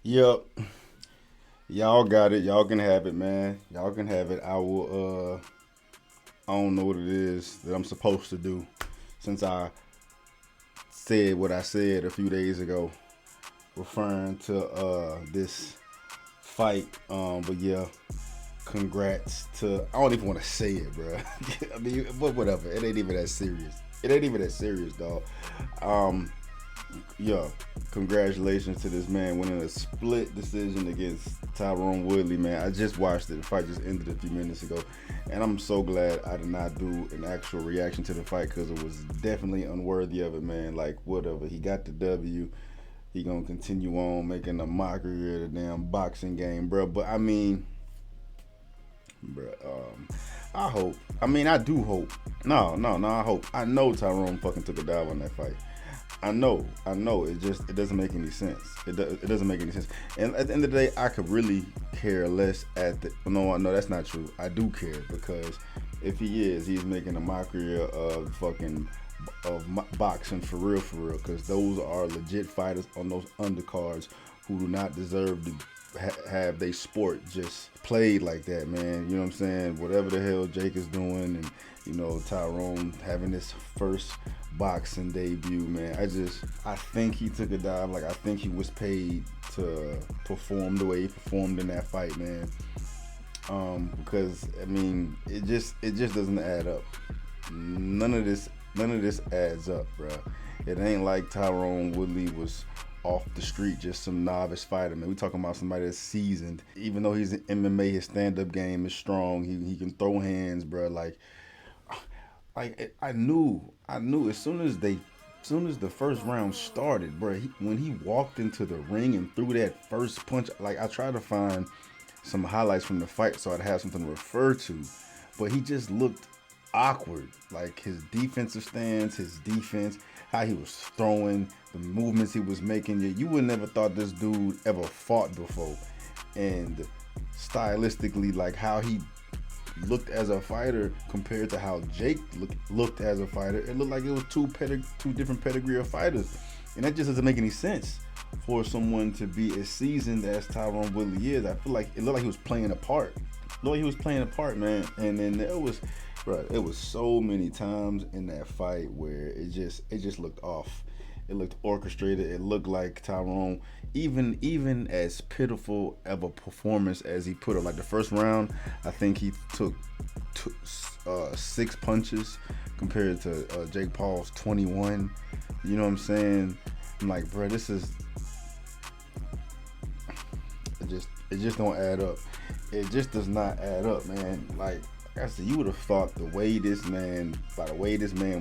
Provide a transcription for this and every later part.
Yep. Y'all got it. Y'all can have it, man. Y'all can have it. I don't know what it is that I'm supposed to do since I said what I said a few days ago, referring to this fight. But yeah, congrats to. I don't even want to say it, bro. I mean, but whatever. It ain't even that serious. It ain't even that serious, dog. Um, yeah, congratulations to this man winning a split decision against Tyron Woodley, man. I just watched it. The fight just ended a few minutes ago, and I'm so glad I did not do an actual reaction to the fight because it was definitely unworthy of it, man. Like whatever, he got the W. He gonna continue on making a mockery of the damn boxing game, bro. But I mean, bro, I hope. I mean, I do hope. No. I hope. I know Tyrone fucking took a dive on that fight. I know. It doesn't make any sense. It doesn't make any sense. And at the end of the day, I could really care less at the. No, that's not true. I do care because if he's making a mockery of fucking boxing for real. Because those are legit fighters on those undercards who do not deserve to have their sport just played like that, man. You know what I'm saying? Whatever the hell Jake is doing, and Tyrone having his first boxing debut, man. I think he took a dive. Like I think he was paid to perform the way he performed in that fight, man. Because I mean, it just doesn't add up. None of this adds up, bro. It ain't like Tyrone Woodley was off the street, just some novice fighter, man. We talking about somebody that's seasoned. Even though he's in MMA, his stand-up game is strong. He can throw hands, bro. Like I knew as soon as the first round started, bro. When he walked into the ring and threw that first punch, like I tried to find some highlights from the fight so I'd have something to refer to, but he just looked awkward. Like his defensive stance, his defense, how he was throwing, the movements he was making. You would never thought this dude ever fought before, and stylistically, like how he looked as a fighter compared to how Jake looked as a fighter, it looked like it was two different pedigree of fighters, and that just doesn't make any sense for someone to be as seasoned as Tyron Woodley is. I feel like it looked like he was playing a part. Man. And then there was, bro, it was so many times in that fight where it just looked off. It looked orchestrated. It looked like Tyrone, even as pitiful of a performance as he put up. Like the first round, I think he took 6 punches compared to Jake Paul's 21. You know what I'm saying? I'm like, bro, it just don't add up. It just does not add up, man. Like I said, you would have thought by the way this man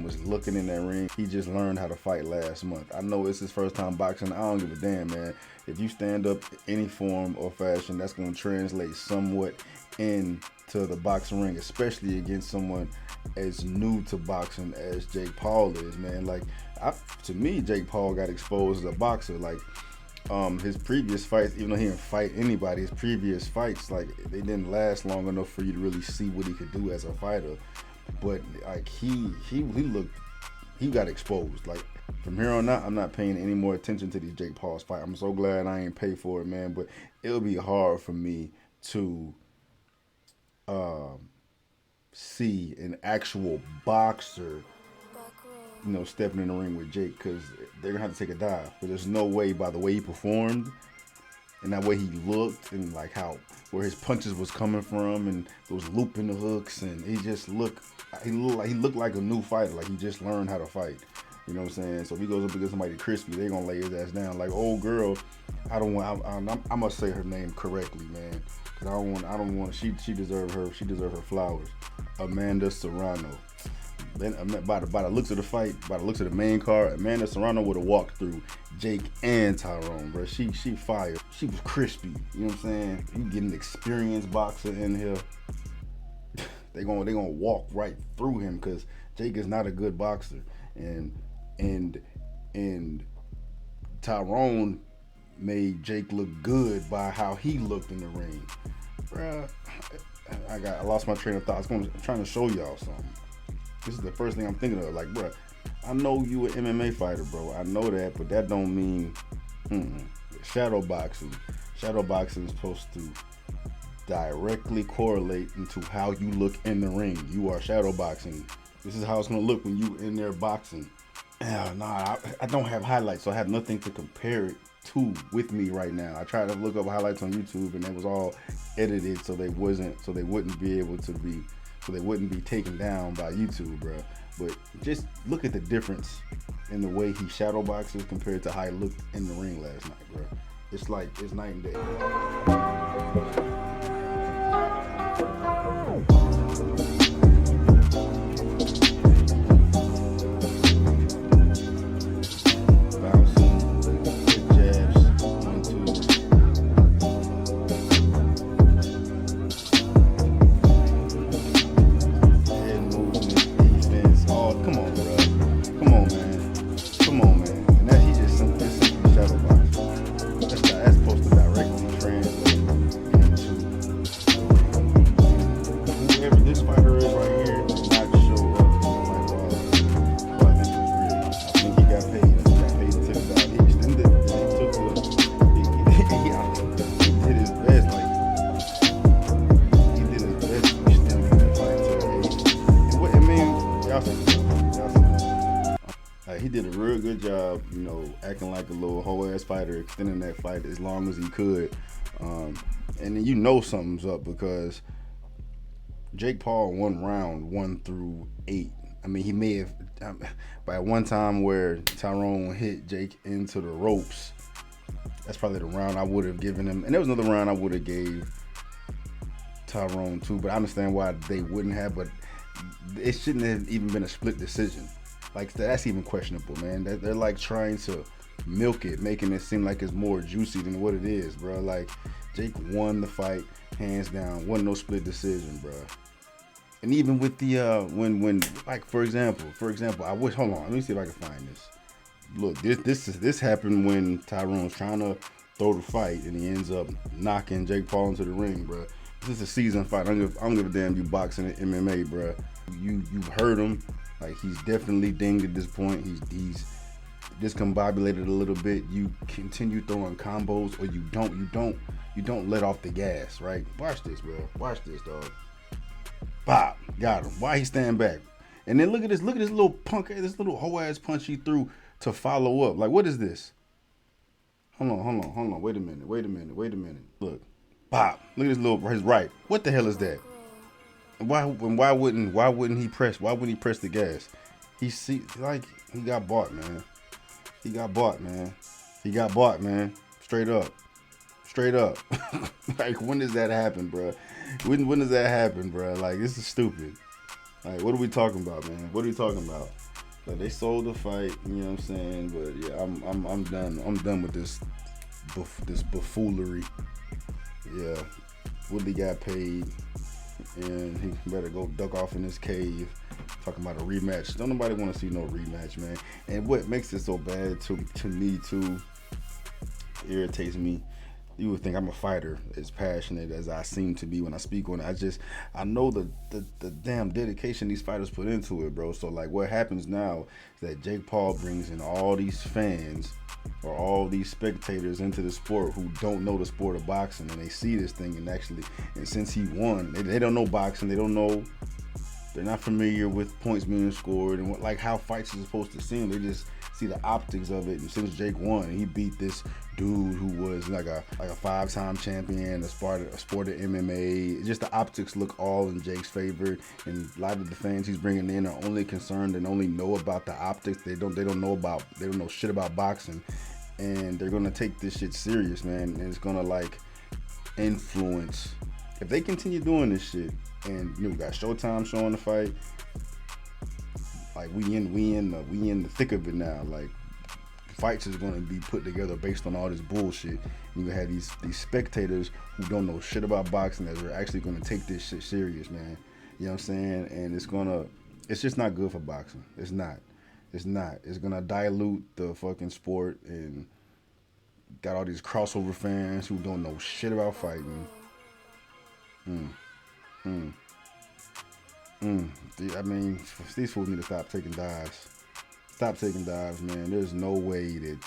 was looking in that ring, he just learned how to fight last month. I know it's his first time boxing. I don't give a damn, man. If you stand up any form or fashion, that's going to translate somewhat into the boxing ring, especially against someone as new to boxing as Jake Paul is, man. Like, to me, Jake Paul got exposed as a boxer. Like, his previous fights, even though he didn't fight anybody, his previous fights, like, they didn't last long enough for you to really see what he could do as a fighter. But like he got exposed. Like from here on out, I'm not paying any more attention to these Jake Paul's fight. I'm so glad I ain't paid for it, man. But it'll be hard for me to see an actual boxer, stepping in the ring with Jake, because they're gonna have to take a dive. But there's no way, by the way he performed and that way he looked, and like how where his punches was coming from, and those looping the hooks, and he looked like a new fighter, like he just learned how to fight. You know what I'm saying? So if he goes up against somebody crispy, they're gonna lay his ass down. Like old girl, I must say her name correctly, man, because I don't want. She deserved her flowers. Amanda Serrano. Then by the looks of the fight, by the looks of the main card, Amanda Serrano would have walked through Jake and Tyrone, bro. She fired. She was crispy. You know what I'm saying? You get an experienced boxer in here, they gonna walk right through him, because Jake is not a good boxer, and Tyrone made Jake look good by how he looked in the ring, bro. I lost my train of thought. I'm trying to show y'all something. This is the first thing I'm thinking of. Like, bro, I know you an MMA fighter, bro. I know that, but that don't mean shadow boxing. Shadow boxing is supposed to directly correlate into how you look in the ring. You are shadow boxing. This is how it's gonna look when you in there boxing. I don't have highlights, so I have nothing to compare it to with me right now. I tried to look up highlights on YouTube, and it was all edited, so they wouldn't be taken down by YouTube, bro. But just look at the difference in the way he shadow boxes compared to how he looked in the ring last night, bro. It's night and day. He did a real good job, acting like a little whole ass fighter, extending that fight as long as he could. And then something's up because Jake Paul won round 1 through 8. I mean, he may have, by one time where Tyron hit Jake into the ropes, that's probably the round I would have given him. And there was another round I would have gave Tyron too, but I understand why they wouldn't have, but it shouldn't have even been a split decision. Like, that's even questionable, man. They're like trying to milk it, making it seem like it's more juicy than what it is, bro. Like, Jake won the fight hands down. Wasn't no split decision, bro. And even with the when like for example, hold on, let me see if I can find this. Look, this happened when Tyron was trying to throw the fight and he ends up knocking Jake Paul into the ring, bro. This is a seasoned fight. I don't give a damn you boxing and MMA, bro. You've heard him. Like, he's definitely dinged at this point. He's discombobulated a little bit. You continue throwing combos, or you don't let off the gas, right? Watch this, bro. Watch this, dog. Bop, got him. Why he stand back? And then look at this little punk, this little whole ass punch he threw to follow up. Like, what is this? Hold on. Wait a minute. Look, bop. Look at this little his right. What the hell is that? Why wouldn't he press? Why wouldn't he press the gas? He got bought, man. He got bought, man. Straight up. Like, when does that happen, bro? When does that happen, bro? Like, this is stupid. Like, what are we talking about, man? What are we talking about? Like, they sold the fight, you know what I'm saying? But yeah, I'm done. I'm done with this buffoonery. Yeah, Woodley got paid, and he better go duck off in his cave. Talking about a rematch. Don't nobody want to see no rematch, man. And what makes it so bad to me too, irritates me. You would think I'm a fighter as passionate as I seem to be when I speak on it. I know the damn dedication these fighters put into it, bro. So, like, what happens now is that Jake Paul brings in all these fans or all these spectators into the sport who don't know the sport of boxing, and they see this thing and since he won, they don't know boxing. They're not familiar with points being scored and how fights are supposed to seem. They just see the optics of it. And since Jake won, he beat this dude who was like a 5-time champion, a sport of MMA. Just the optics look all in Jake's favor, and a lot of the fans he's bringing in are only concerned and only know about the optics. They don't know shit about boxing, and they're gonna take this shit serious, man. And it's gonna influence if they continue doing this shit. And we got Showtime showing the fight. Like, we in the thick of it now. Like, fights is gonna be put together based on all this bullshit. And you have these spectators who don't know shit about boxing that are actually gonna take this shit serious, man. You know what I'm saying? And it's just not good for boxing. It's not. It's gonna dilute the fucking sport, and got all these crossover fans who don't know shit about fighting. I mean, these fools need to stop taking dives. Stop taking dives, man. There's no way that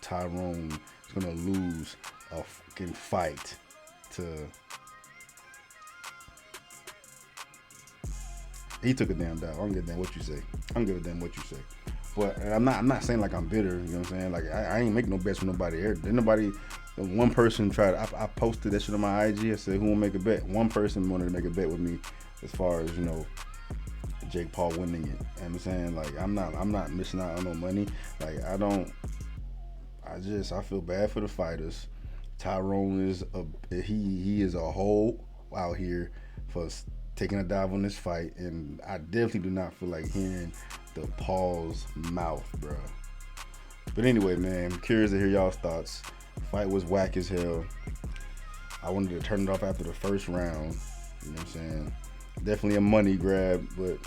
Tyron is gonna lose a fucking fight to. He took a damn dive. I don't give a damn what you say. I don't give a damn what you say. But I'm not saying like I'm bitter. You know what I'm saying? Like I ain't make no bets with nobody. Did nobody? One person tried. I posted that shit on my IG. I said, "Who will make a bet?" One person wanted to make a bet with me, as far as Jake Paul winning it. You know what I'm saying? Like I'm not missing out on no money. Like I feel bad for the fighters. Tyron he is a hole out here for taking a dive on this fight, and I definitely do not feel like hearing the Paul's mouth, bro. But anyway, man, I'm curious to hear y'all's thoughts. The fight was whack as hell. I wanted to turn it off after the first round. You know what I'm saying? Definitely a money grab, but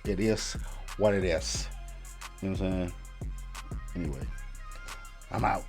it is what it is. You know what I'm saying? Anyway, I'm out.